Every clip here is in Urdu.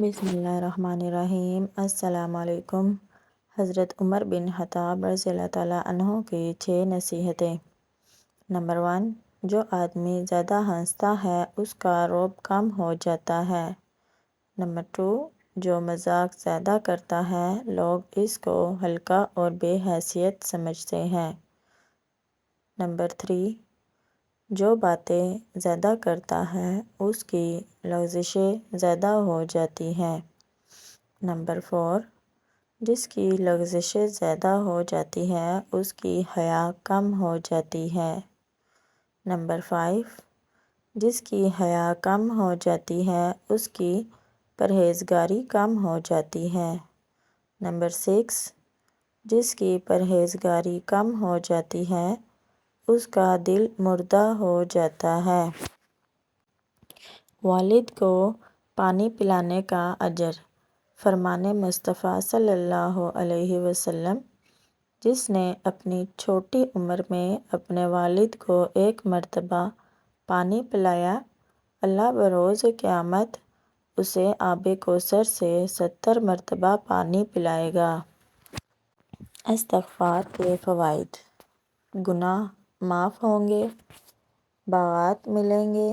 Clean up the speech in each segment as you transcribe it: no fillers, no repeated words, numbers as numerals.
بسم اللہ الرحمن الرحیم۔ السلام علیکم۔ حضرت عمر بن خطاب رضی اللہ تعالیٰ عنہ کی 6 نصیحتیں۔ نمبر 1، جو آدمی زیادہ ہنستا ہے اس کا رعب کم ہو جاتا ہے۔ نمبر 2، جو مذاق زیادہ کرتا ہے لوگ اس کو ہلکا اور بے حیثیت سمجھتے ہیں۔ نمبر 3، جو باتیں زیادہ کرتا ہے اس کی لغزشیں زیادہ ہو جاتی ہیں۔ نمبر 4، جس کی لغزشیں زیادہ ہو جاتی ہیں اس کی حیا کم ہو جاتی ہے۔ نمبر 5، جس کی حیا کم ہو جاتی ہے اس کی پرہیزگاری کم ہو جاتی ہے۔ نمبر 6، جس کی پرہیزگاری کم ہو جاتی ہے اس کا دل مردہ ہو جاتا ہے۔ والد کو پانی پلانے کا اجر۔ فرمان مصطفیٰ صلی اللہ علیہ وسلم، جس نے اپنی چھوٹی عمر میں اپنے والد کو 1 مرتبہ پانی پلایا، اللہ بروز قیامت اسے آب کوثر سے 70 مرتبہ پانی پلائے گا۔ استغفار کے فوائد: گناہ معاف ہوں گے، باغات ملیں گے،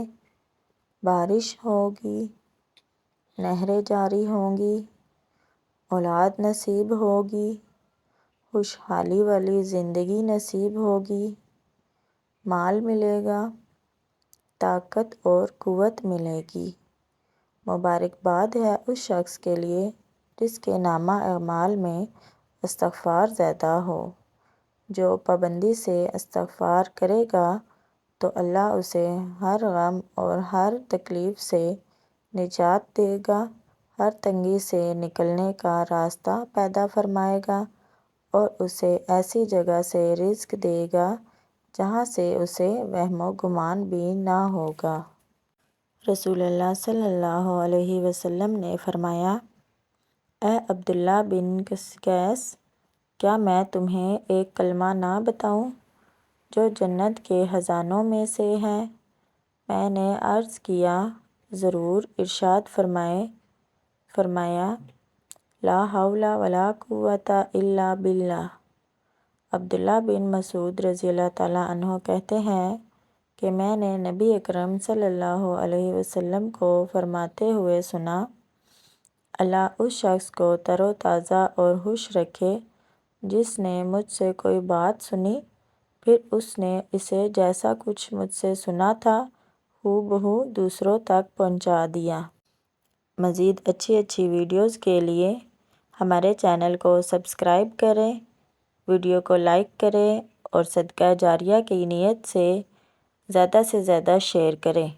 بارش ہوگی، نہریں جاری ہوں گی، اولاد نصیب ہوگی، خوشحالی والی زندگی نصیب ہوگی، مال ملے گا، طاقت اور قوت ملے گی۔ مبارکباد ہے اس شخص کے لیے جس کے نامہ اعمال میں استغفار زیادہ ہو۔ جو پابندی سے استغفار کرے گا تو اللہ اسے ہر غم اور ہر تکلیف سے نجات دے گا، ہر تنگی سے نکلنے کا راستہ پیدا فرمائے گا اور اسے ایسی جگہ سے رزق دے گا جہاں سے اسے وہم و گمان بھی نہ ہوگا۔ رسول اللہ صلی اللہ علیہ وسلم نے فرمایا، اے عبداللہ بن قیس، کیا میں تمہیں ایک کلمہ نہ بتاؤں جو جنت کے خزانوں میں سے ہے؟ میں نے عرض کیا، ضرور۔ ارشاد فرمایا، لا حول ولا قوۃ الا باللہ۔ عبداللہ بن مسعود رضی اللہ تعالیٰ عنہ کہتے ہیں کہ میں نے نبی اکرم صلی اللہ علیہ وسلم کو فرماتے ہوئے سنا، اللہ اس شخص کو تر و تازہ اور خوش رکھے جس نے مجھ سے کوئی بات سنی، پھر اس نے اسے جیسا کچھ مجھ سے سنا تھا ہو بہو دوسروں تک پہنچا دیا۔ مزید اچھی ویڈیوز کے لیے ہمارے چینل کو سبسکرائب کریں، ویڈیو کو لائک کریں اور صدقہ جاریہ کی نیت سے زیادہ شیئر کریں۔